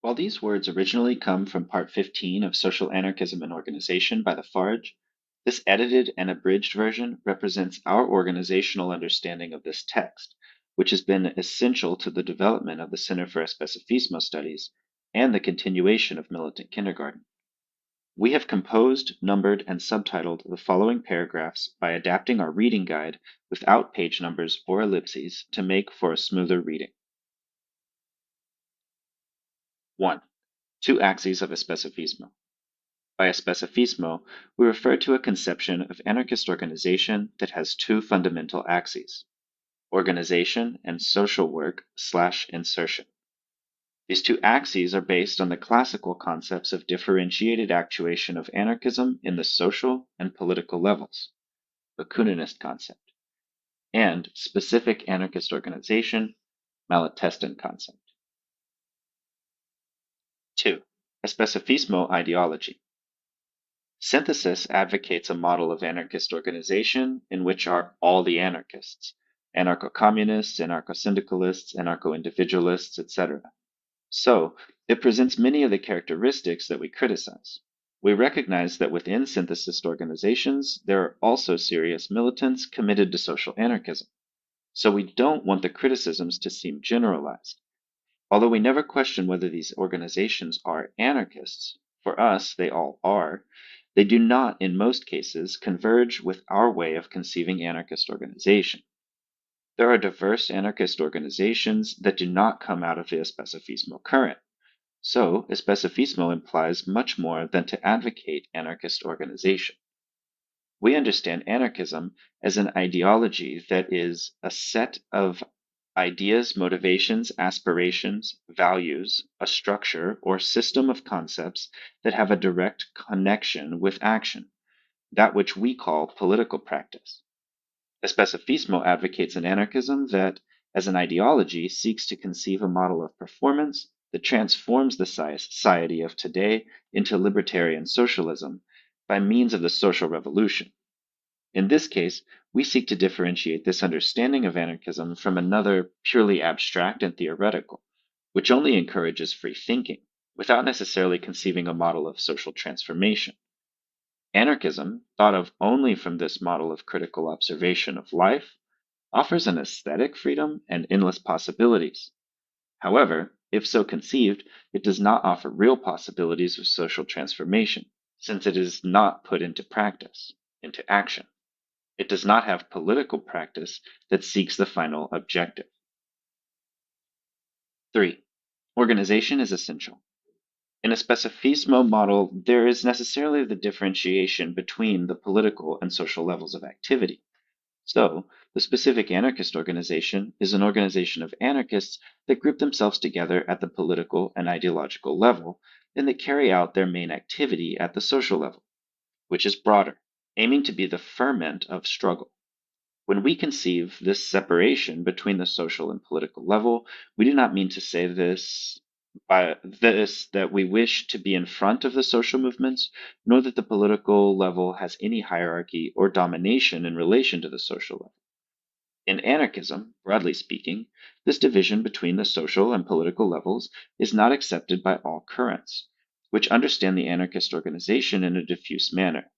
While these words originally come from Part 15 of Social Anarchism and Organization by the FARJ, this edited and abridged version represents our organizational understanding of this text, which has been essential to the development of the Center for Especifismo Studies and the continuation of Militant Kindergarten. We have composed, numbered, and subtitled the following paragraphs by adapting our reading guide without page numbers or ellipses to make for a smoother reading. 1. Two axes of Especifismo. By Especifismo, we refer to a conception of anarchist organization that has two fundamental axes: organization and social work/insertion. These two axes are based on the classical concepts of differentiated actuation of anarchism in the social and political levels, the Bakuninist concept, and specific anarchist organization, Malatestan concept. 2. Especifismo ideology. Synthesis advocates a model of anarchist organization in which are all the anarchists, anarcho-communists, anarcho-syndicalists, anarcho-individualists, etc. So, it presents many of the characteristics that we criticize. We recognize that within synthesist organizations, there are also serious militants committed to social anarchism. So we don't want the criticisms to seem generalized. Although we never question whether these organizations are anarchists, for us they all are, they do not, in most cases, converge with our way of conceiving anarchist organization. There are diverse anarchist organizations that do not come out of the Especifismo current. So, Especifismo implies much more than to advocate anarchist organization. We understand anarchism as an ideology that is a set of ideas, motivations, aspirations, values, a structure or system of concepts that have a direct connection with action, that which we call political practice. Especifismo advocates an anarchism that, as an ideology, seeks to conceive a model of performance that transforms the society of today into libertarian socialism by means of the social revolution. In this case, we seek to differentiate this understanding of anarchism from another purely abstract and theoretical, which only encourages free thinking, without necessarily conceiving a model of social transformation. Anarchism, thought of only from this model of critical observation of life, offers an aesthetic freedom and endless possibilities. However, if so conceived, it does not offer real possibilities of social transformation, since it is not put into practice, into action. It does not have political practice that seeks the final objective. 3. Organization is essential. In a Especifismo model, there is necessarily the differentiation between the political and social levels of activity. So, the specific anarchist organization is an organization of anarchists that group themselves together at the political and ideological level, and that carry out their main activity at the social level, which is broader, aiming to be the ferment of struggle. When we conceive this separation between the social and political level, we do not mean to say that we wish to be in front of the social movements, nor that the political level has any hierarchy or domination in relation to the social level. In anarchism, broadly speaking, this division between the social and political levels is not accepted by all currents, which understand the anarchist organization in a diffuse manner,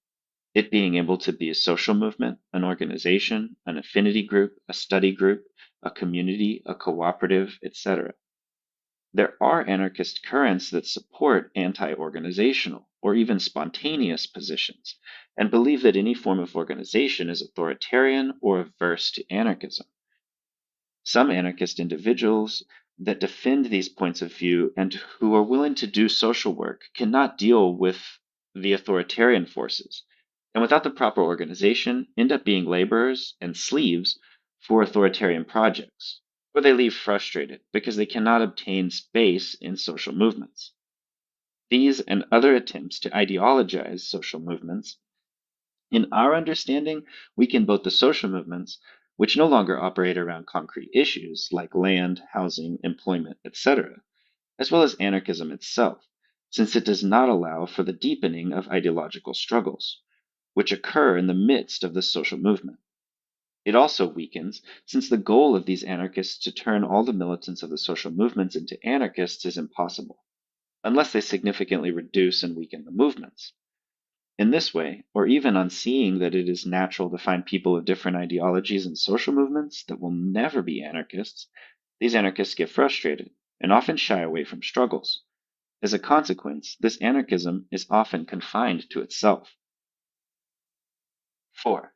it being able to be a social movement, an organization, an affinity group, a study group, a community, a cooperative, etc. There are anarchist currents that support anti-organizational or even spontaneous positions and believe that any form of organization is authoritarian or averse to anarchism. Some anarchist individuals that defend these points of view and who are willing to do social work cannot deal with the authoritarian forces, and without the proper organization, end up being laborers and sleeves for authoritarian projects, or they leave frustrated because they cannot obtain space in social movements. These and other attempts to ideologize social movements, in our understanding, weaken both the social movements, which no longer operate around concrete issues like land, housing, employment, etc., as well as anarchism itself, since it does not allow for the deepening of ideological struggles, which occur in the midst of the social movement. It also weakens, since the goal of these anarchists to turn all the militants of the social movements into anarchists is impossible. unless they significantly reduce and weaken the movements. In this way, or even on seeing that it is natural to find people of different ideologies and social movements that will never be anarchists, these anarchists get frustrated and often shy away from struggles. As a consequence, this anarchism is often confined to itself. 4.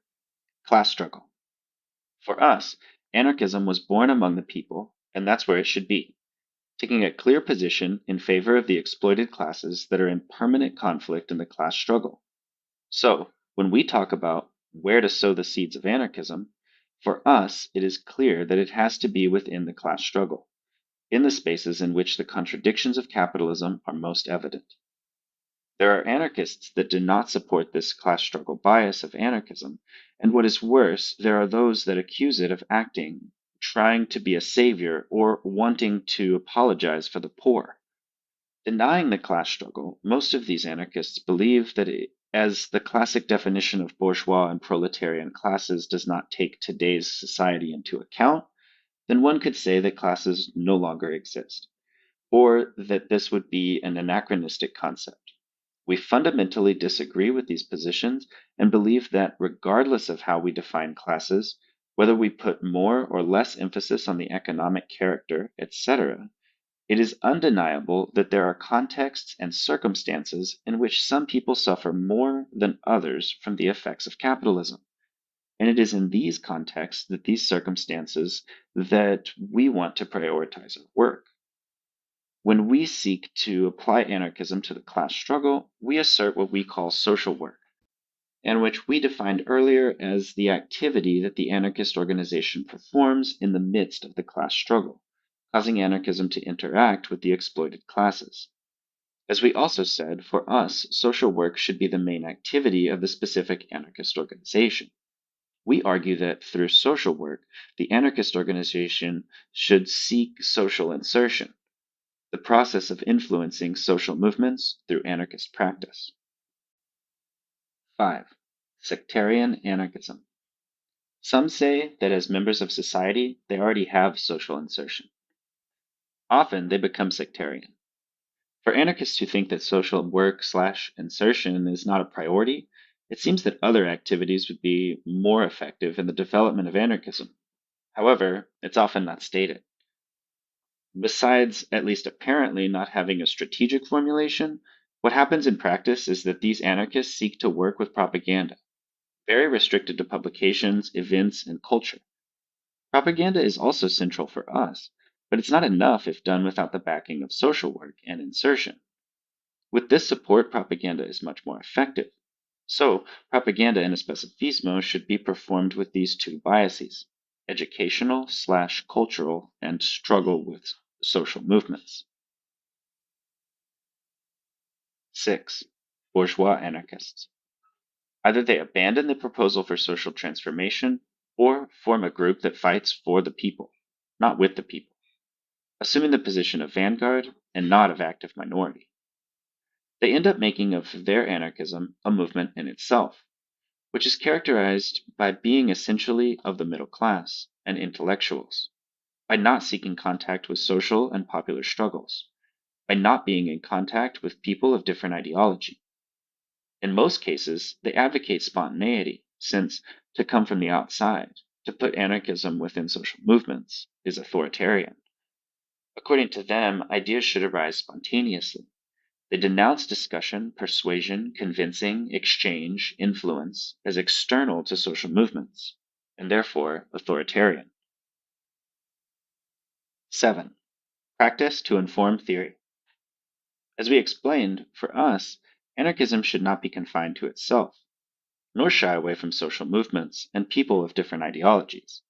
Class struggle. For us, anarchism was born among the people, and that's where it should be, taking a clear position in favor of the exploited classes that are in permanent conflict in the class struggle. So, when we talk about where to sow the seeds of anarchism, for us it is clear that it has to be within the class struggle, in the spaces in which the contradictions of capitalism are most evident. There are anarchists that do not support this class struggle bias of anarchism, and what is worse, there are those that accuse it of acting, trying to be a savior, or wanting to apologize for the poor. Denying the class struggle, most of these anarchists believe that as the classic definition of bourgeois and proletarian classes does not take today's society into account, then one could say that classes no longer exist, or that this would be an anachronistic concept. We fundamentally disagree with these positions and believe that regardless of how we define classes, whether we put more or less emphasis on the economic character, etc., it is undeniable that there are contexts and circumstances in which some people suffer more than others from the effects of capitalism. And it is in these contexts that these circumstances that we want to prioritize our work. When we seek to apply anarchism to the class struggle, we assert what we call social work, and which we defined earlier as the activity that the anarchist organization performs in the midst of the class struggle, causing anarchism to interact with the exploited classes. As we also said, for us, social work should be the main activity of the specific anarchist organization. We argue that through social work, the anarchist organization should seek social insertion, the process of influencing social movements through anarchist practice. 5. Sectarian anarchism. Some say that as members of society, they already have social insertion. Often they become sectarian. For anarchists who think that social work/insertion is not a priority, it seems that other activities would be more effective in the development of anarchism. However, it's often not stated. Besides, at least apparently, not having a strategic formulation, what happens in practice is that these anarchists seek to work with propaganda, very restricted to publications, events, and culture. Propaganda is also central for us, but it's not enough if done without the backing of social work and insertion. With this support, propaganda is much more effective. So, propaganda in Especifismo should be performed with these two biases, educational/cultural and struggle with social movements. 6. Bourgeois anarchists. Either they abandon the proposal for social transformation or form a group that fights for the people, not with the people, assuming the position of vanguard and not of active minority. They end up making of their anarchism a movement in itself, which is characterized by being essentially of the middle class and intellectuals, by not seeking contact with social and popular struggles, by not being in contact with people of different ideology. In most cases, they advocate spontaneity, since to come from the outside, to put anarchism within social movements, is authoritarian. According to them, ideas should arise spontaneously. They denounce discussion, persuasion, convincing, exchange, influence as external to social movements, and therefore authoritarian. 7. Practice to inform theory. As we explained, for us, anarchism should not be confined to itself, nor shy away from social movements and people of different ideologies.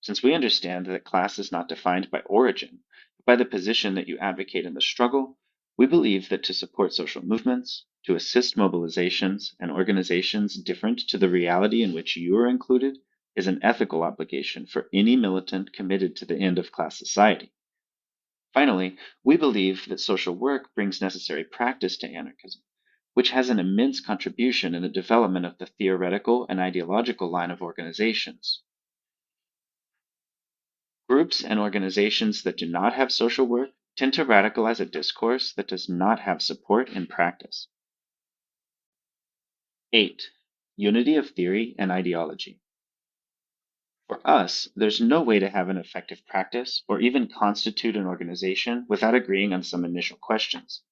Since we understand that class is not defined by origin, but by the position that you advocate in the struggle, we believe that to support social movements, to assist mobilizations and organizations different to the reality in which you are included, is an ethical obligation for any militant committed to the end of class society. Finally, we believe that social work brings necessary practice to anarchism, which has an immense contribution in the development of the theoretical and ideological line of organizations. Groups and organizations that do not have social work tend to radicalize a discourse that does not have support in practice. 8. Unity of theory and ideology. For us, there's no way to have an effective practice or even constitute an organization without agreeing on some initial questions.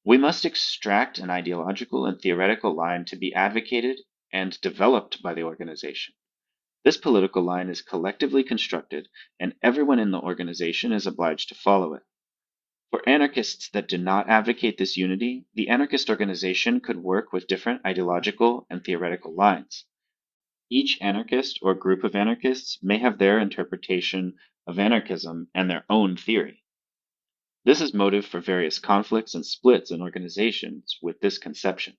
We must extract an ideological and theoretical line to be advocated and developed by the organization. This political line is collectively constructed, and everyone in the organization is obliged to follow it. For anarchists that do not advocate this unity, the anarchist organization could work with different ideological and theoretical lines. Each anarchist or group of anarchists may have their interpretation of anarchism and their own theory. This is motive for various conflicts and splits in organizations with this conception.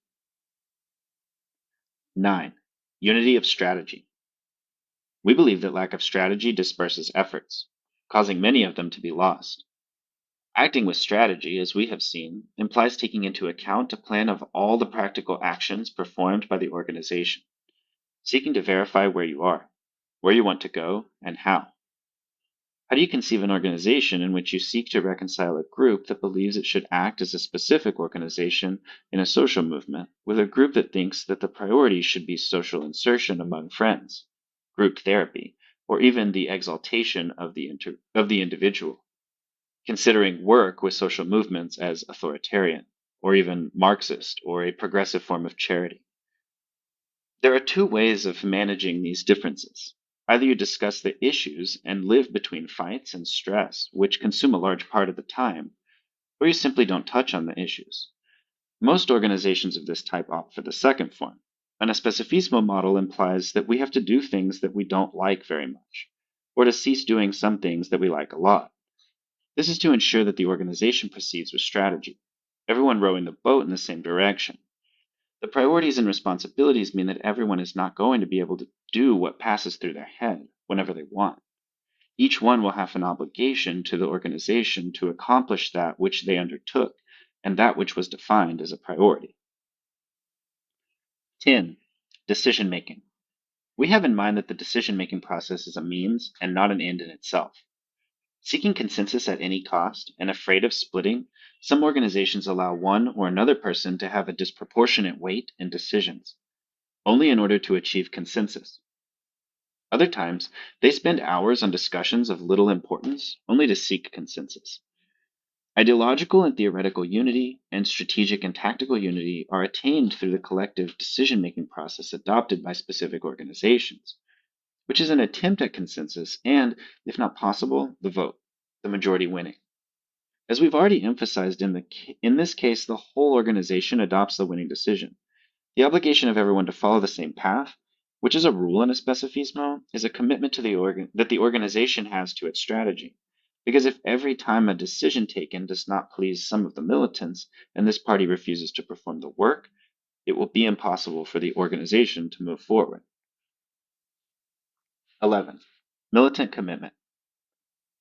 9. Unity of strategy. We believe that lack of strategy disperses efforts, causing many of them to be lost. Acting with strategy, as we have seen, implies taking into account a plan of all the practical actions performed by the organization, seeking to verify where you are, where you want to go, and how. How do you conceive an organization in which you seek to reconcile a group that believes it should act as a specific organization in a social movement with a group that thinks that the priority should be social insertion among friends, group therapy, or even the exaltation of the individual, considering work with social movements as authoritarian, or even Marxist, or a progressive form of charity? There are two ways of managing these differences. Either you discuss the issues and live between fights and stress, which consume a large part of the time, or you simply don't touch on the issues. Most organizations of this type opt for the second form. An Especifismo model implies that we have to do things that we don't like very much, or to cease doing some things that we like a lot. This is to ensure that the organization proceeds with strategy, everyone rowing the boat in the same direction. The priorities and responsibilities mean that everyone is not going to be able to do what passes through their head whenever they want. Each one will have an obligation to the organization to accomplish that which they undertook and that which was defined as a priority. 10. Decision making. We have in mind that the decision-making process is a means and not an end in itself. Seeking consensus at any cost and afraid of splitting, some organizations allow one or another person to have a disproportionate weight in decisions, only in order to achieve consensus. Other times, they spend hours on discussions of little importance only to seek consensus. Ideological and theoretical unity and strategic and tactical unity are attained through the collective decision-making process adopted by specific organizations, which is an attempt at consensus and, if not possible, the vote, the majority winning. As we've already emphasized, in this case, the whole organization adopts the winning decision. The obligation of everyone to follow the same path, which is a rule in Especifismo, is a commitment to that the organization has to its strategy. Because if every time a decision taken does not please some of the militants and this party refuses to perform the work, it will be impossible for the organization to move forward. 11. Militant commitment.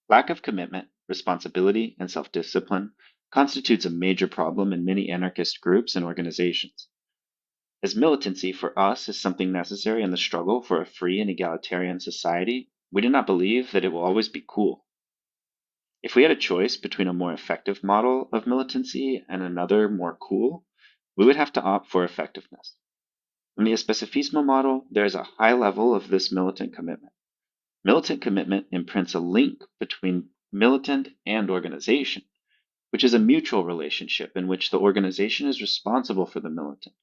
Lack of commitment, responsibility, and self-discipline constitutes a major problem in many anarchist groups and organizations. As militancy for us is something necessary in the struggle for a free and egalitarian society, we do not believe that it will always be cool. If we had a choice between a more effective model of militancy and another more cool, we would have to opt for effectiveness. In the Especifismo model, there is a high level of this militant commitment. Militant commitment imprints a link between militant and organization, which is a mutual relationship in which the organization is responsible for the militant,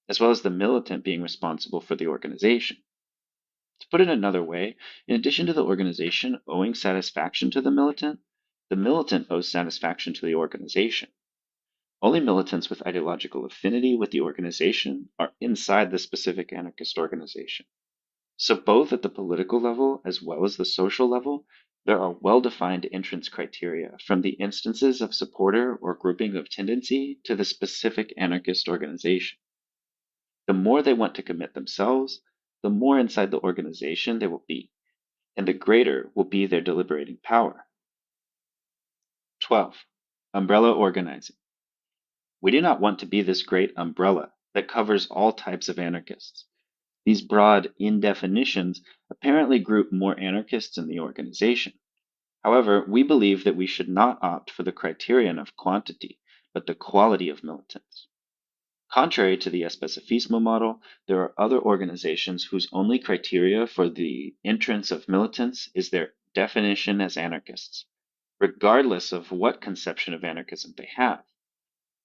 as well as the militant being responsible for the organization. To put it another way, in addition to the organization owing satisfaction to the militant owes satisfaction to the organization. Only militants with ideological affinity with the organization are inside the specific anarchist organization. So both at the political level as well as the social level, there are well-defined entrance criteria from the instances of supporter or grouping of tendency to the specific anarchist organization. The more they want to commit themselves, the more inside the organization they will be, and the greater will be their deliberating power. 12. Umbrella organizing. We do not want to be this great umbrella that covers all types of anarchists. These broad indefinitions apparently group more anarchists in the organization. However, we believe that we should not opt for the criterion of quantity, but the quality of militants. Contrary to the Especifismo model, there are other organizations whose only criteria for the entrance of militants is their definition as anarchists, regardless of what conception of anarchism they have.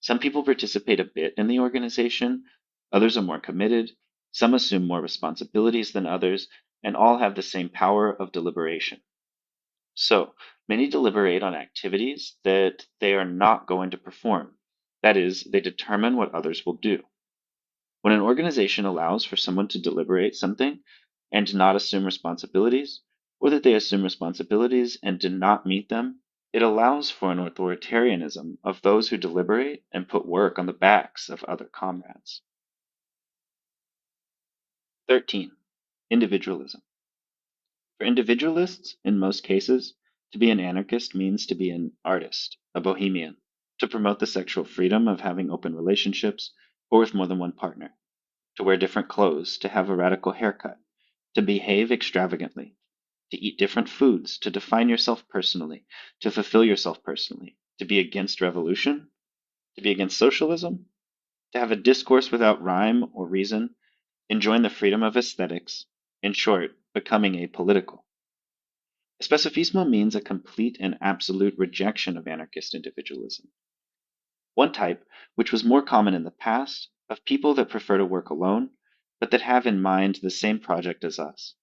Some people participate a bit in the organization, others are more committed, some assume more responsibilities than others, and all have the same power of deliberation. So, many deliberate on activities that they are not going to perform. That is, they determine what others will do. When an organization allows for someone to deliberate something and not assume responsibilities, or that they assume responsibilities and do not meet them, it allows for an authoritarianism of those who deliberate and put work on the backs of other comrades. 13. Individualism. For individualists, in most cases, to be an anarchist means to be an artist, a bohemian, to promote the sexual freedom of having open relationships or with more than one partner, to wear different clothes, to have a radical haircut, to behave extravagantly, to eat different foods, to define yourself personally, to fulfill yourself personally, to be against revolution, to be against socialism, to have a discourse without rhyme or reason, enjoying the freedom of aesthetics, in short, becoming apolitical. Especifismo means a complete and absolute rejection of anarchist individualism. One type, which was more common in the past, of people that prefer to work alone, but that have in mind the same project as us.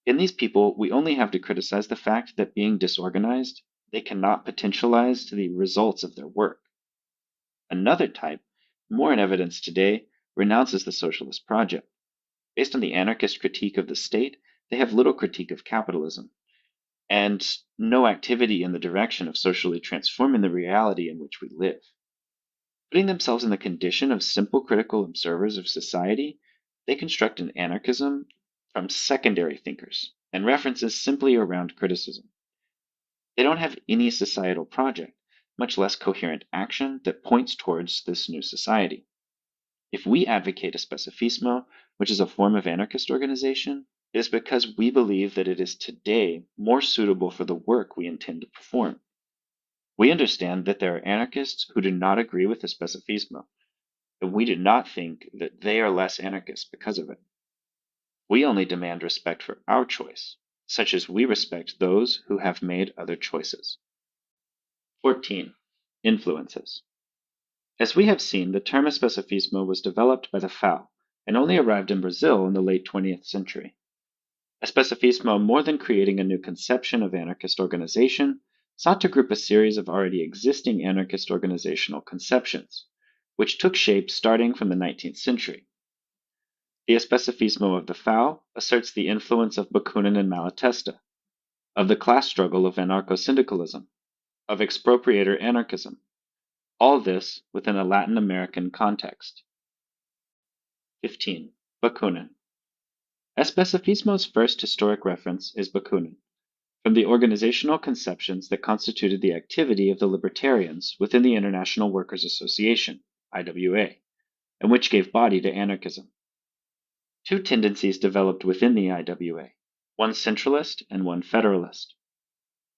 In these people, we only have to criticize the fact that being disorganized, they cannot potentialize the results of their work. Another type, more in evidence today, renounces the socialist project. Based on the anarchist critique of the state, they have little critique of capitalism, and no activity in the direction of socially transforming the reality in which we live. Putting themselves in the condition of simple critical observers of society, they construct an anarchism from secondary thinkers and references simply around criticism. They don't have any societal project, much less coherent action that points towards this new society. If we advocate Especifismo, which is a form of anarchist organization, it is because we believe that it is today more suitable for the work we intend to perform. We understand that there are anarchists who do not agree with Especifismo, and we do not think that they are less anarchist because of it. We only demand respect for our choice, such as we respect those who have made other choices. 14. Influences. As we have seen, the term Especifismo was developed by the FAO and only arrived in Brazil in the late 20th century. Especifismo, more than creating a new conception of anarchist organization, sought to group a series of already existing anarchist organizational conceptions, which took shape starting from the 19th century. The Especifismo of the FAO asserts the influence of Bakunin and Malatesta, of the class struggle of anarcho-syndicalism, of expropriator anarchism, all this within a Latin American context. 15. Bakunin. Especifismo's first historic reference is Bakunin, from the organizational conceptions that constituted the activity of the libertarians within the International Workers' Association, IWA, and which gave body to anarchism. Two tendencies developed within the IWA, one centralist and one federalist.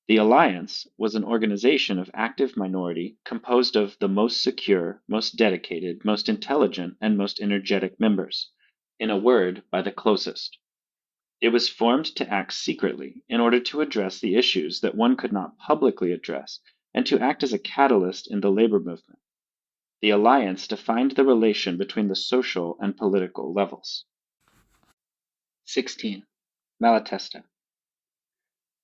The Alliance was an organization of active minority composed of the most secure, most dedicated, most intelligent, and most energetic members. In a word, by the closest. It was formed to act secretly in order to address the issues that one could not publicly address and to act as a catalyst in the labor movement. The Alliance defined the relation between the social and political levels. 16. Malatesta.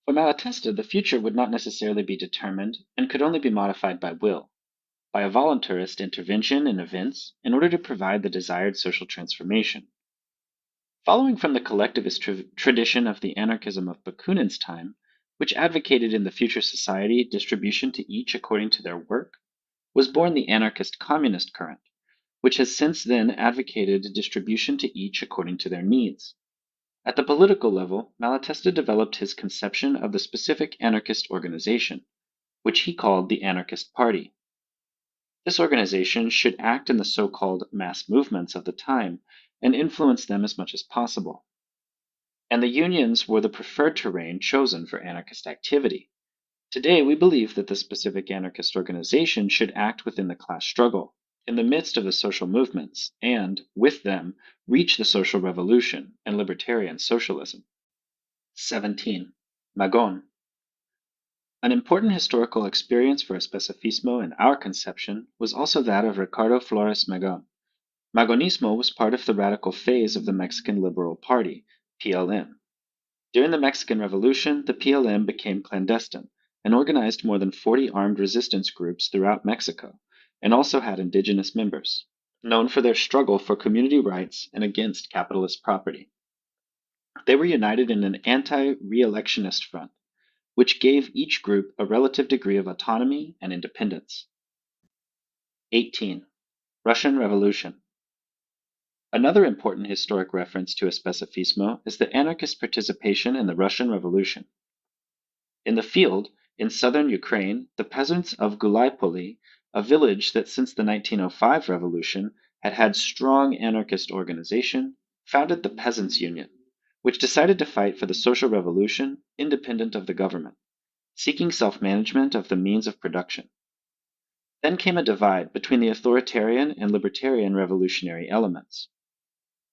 For Malatesta, the future would not necessarily be determined and could only be modified by will, by a voluntarist intervention in events in order to provide the desired social transformation. Following from the collectivist tradition of the anarchism of Bakunin's time, which advocated in the future society distribution to each according to their work, was born the anarchist communist current, which has since then advocated distribution to each according to their needs. At the political level, Malatesta developed his conception of the specific anarchist organization, which he called the Anarchist Party. This organization should act in the so-called mass movements of the time and influence them as much as possible. And the unions were the preferred terrain chosen for anarchist activity, Today, we believe that the specific anarchist organization should act within the class struggle, in the midst of the social movements, and, with them, reach the social revolution and libertarian socialism. 17. Magon. An important historical experience for Especifismo in our conception was also that of Ricardo Flores Magón. Magonismo was part of the radical phase of the Mexican Liberal Party, PLM. During the Mexican Revolution, the PLM became clandestine and organized more than 40 armed resistance groups throughout Mexico, and also had indigenous members, known for their struggle for community rights and against capitalist property. They were united in an anti-re-electionist front, which gave each group a relative degree of autonomy and independence. 18. Russian Revolution. Another important historic reference to Especifismo is the anarchist participation in the Russian Revolution. In the field, in southern Ukraine, the peasants of Gulaipoli, a village that since the 1905 revolution had had strong anarchist organization, founded the Peasants' Union, which decided to fight for the social revolution independent of the government, seeking self-management of the means of production. Then came a divide between the authoritarian and libertarian revolutionary elements.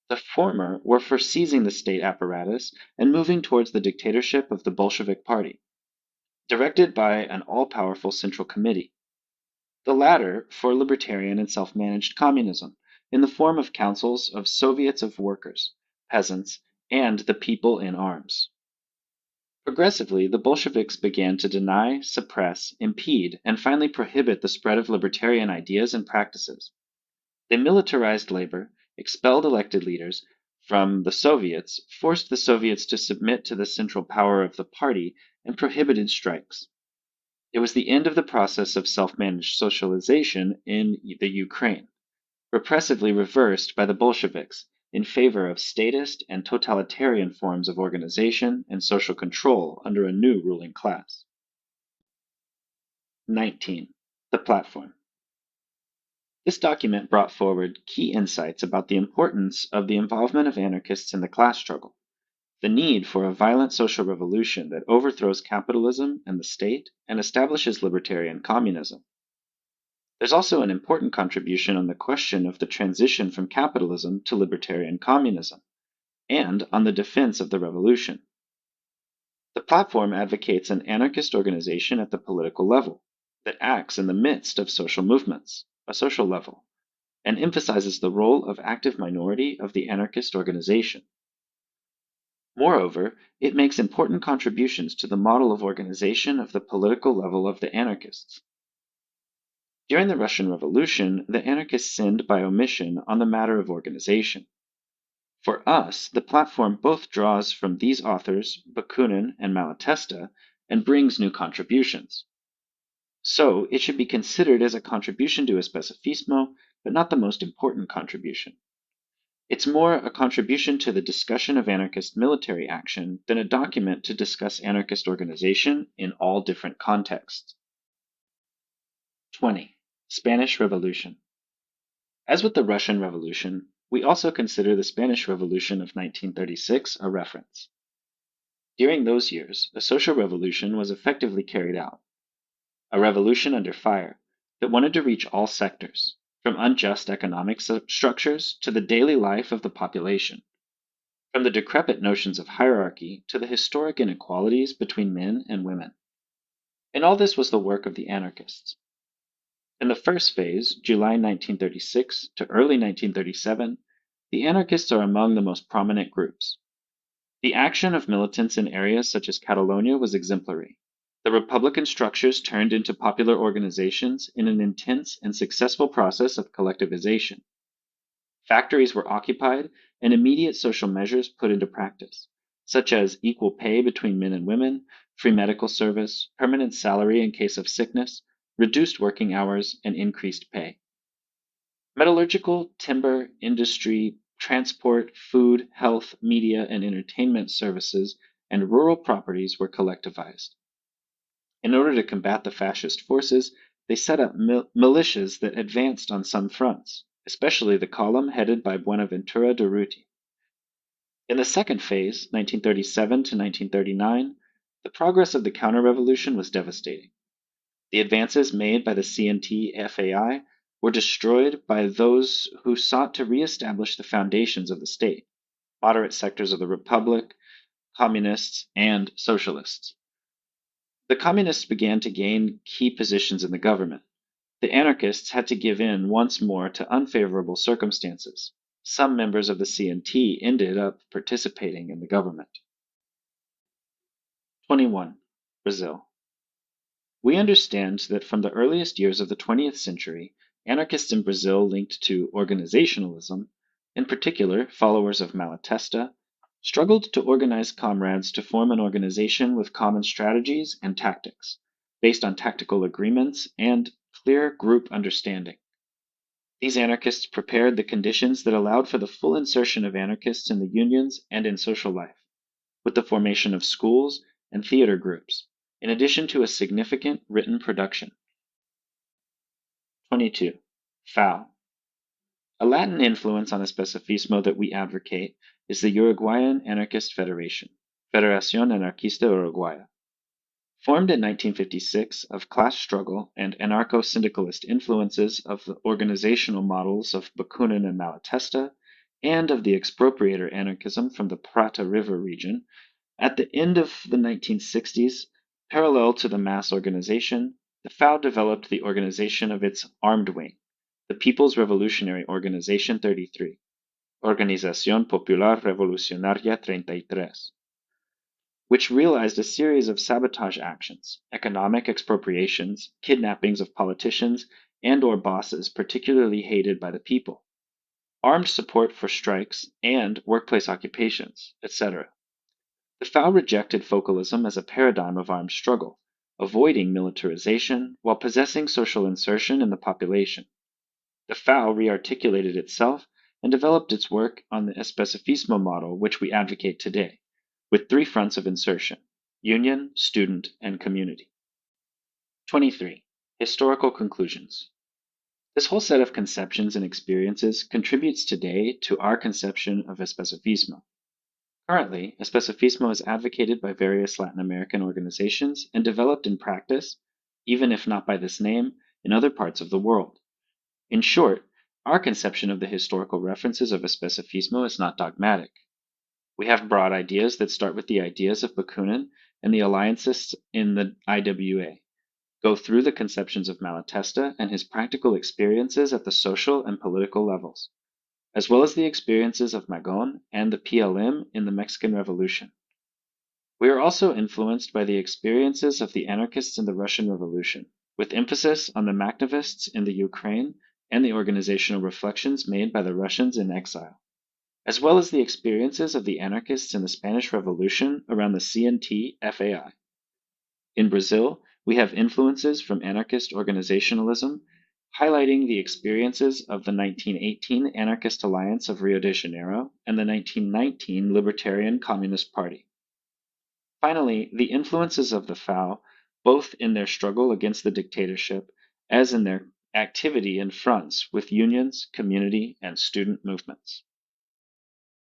The former were for seizing the state apparatus and moving towards the dictatorship of the Bolshevik Party, directed by an all-powerful central committee. The latter for libertarian and self-managed communism, in the form of councils of Soviets of workers, peasants, and the people in arms. Progressively, the Bolsheviks began to deny, suppress, impede, and finally prohibit the spread of libertarian ideas and practices. They militarized labor, expelled elected leaders from the Soviets, forced the Soviets to submit to the central power of the party, and prohibited strikes. It was the end of the process of self-managed socialization in the Ukraine, repressively reversed by the Bolsheviks in favor of statist and totalitarian forms of organization and social control under a new ruling class. 19. The Platform. This document brought forward key insights about the importance of the involvement of anarchists in the class struggle, the need for a violent social revolution that overthrows capitalism and the state and establishes libertarian communism. There's also an important contribution on the question of the transition from capitalism to libertarian communism, and on the defense of the revolution. The platform advocates an anarchist organization at the political level that acts in the midst of social movements, a social level, and emphasizes the role of active minority of the anarchist organization. Moreover, it makes important contributions to the model of organization of the political level of the anarchists. During the Russian Revolution, the anarchists sinned by omission on the matter of organization. For us, the platform both draws from these authors, Bakunin and Malatesta, and brings new contributions. So, it should be considered as a contribution to Especifismo, but not the most important contribution. It's more a contribution to the discussion of anarchist military action than a document to discuss anarchist organization in all different contexts. 20. Spanish Revolution. As with the Russian Revolution, we also consider the Spanish Revolution of 1936 a reference. During those years, a social revolution was effectively carried out. A revolution under fire that wanted to reach all sectors, from unjust economic structures to the daily life of the population, from the decrepit notions of hierarchy to the historic inequalities between men and women. And all this was the work of the anarchists. In the first phase, July 1936 to early 1937, the anarchists are among the most prominent groups. The action of militants in areas such as Catalonia was exemplary. The Republican structures turned into popular organizations in an intense and successful process of collectivization. Factories were occupied and immediate social measures put into practice, such as equal pay between men and women, free medical service, permanent salary in case of sickness, reduced working hours, and increased pay. Metallurgical, timber, industry, transport, food, health, media, and entertainment services, and rural properties were collectivized. In order to combat the fascist forces, they set up militias that advanced on some fronts, especially the column headed by Buenaventura Durruti. In the second phase, 1937 to 1939, The progress of the counter-revolution was devastating. The advances made by the CNT-FAI were destroyed by those who sought to re-establish the foundations of the state, moderate sectors of the Republic, communists, and socialists. The communists began to gain key positions in the government. The anarchists had to give in once more to unfavorable circumstances. Some members of the CNT ended up participating in the government. 21. Brazil. We understand that from the earliest years of the 20th century, anarchists in Brazil linked to organizationalism, in particular followers of Malatesta, struggled to organize comrades to form an organization with common strategies and tactics, based on tactical agreements and clear group understanding. These anarchists prepared the conditions that allowed for the full insertion of anarchists in the unions and in social life, with the formation of schools and theater groups, in addition to a significant written production. 22. FAO. A Latin influence on Especifismo that we advocate is the Uruguayan Anarchist Federation, Federación Anarquista Uruguaya. Formed in 1956 of class struggle and anarcho-syndicalist influences of the organizational models of Bakunin and Malatesta, and of the expropriator anarchism from the Prata River region, at the end of the 1960s, parallel to the mass organization, the FAO developed the organization of its armed wing, the People's Revolutionary Organization 33, Organización Popular Revolucionaria 33, which realized a series of sabotage actions, economic expropriations, kidnappings of politicians and/or bosses particularly hated by the people, armed support for strikes and workplace occupations, etc. The FAO rejected focalism as a paradigm of armed struggle, avoiding militarization while possessing social insertion in the population. The FAO rearticulated itself and developed its work on the Especifismo model which we advocate today, with 3 fronts of insertion: union, student, and community. 23. Historical conclusions. This whole set of conceptions and experiences contributes today to our conception of Especifismo. Currently, Especifismo is advocated by various Latin American organizations and developed in practice, even if not by this name, in other parts of the world. In short, our conception of the historical references of Especifismo is not dogmatic. We have broad ideas that start with the ideas of Bakunin and the alliancists in the IWA, go through the conceptions of Malatesta and his practical experiences at the social and political levels, as well as the experiences of Magon and the PLM in the Mexican Revolution. We are also influenced by the experiences of the anarchists in the Russian Revolution, with emphasis on the Makhnovists in the Ukraine and the organizational reflections made by the Russians in exile, as well as the experiences of the anarchists in the Spanish Revolution around the CNT-FAI. In Brazil, we have influences from anarchist organizationalism, highlighting the experiences of the 1918 Anarchist Alliance of Rio de Janeiro and the 1919 Libertarian Communist Party. Finally, the influences of the FAO, both in their struggle against the dictatorship as in their activity in fronts with unions, community, and student movements.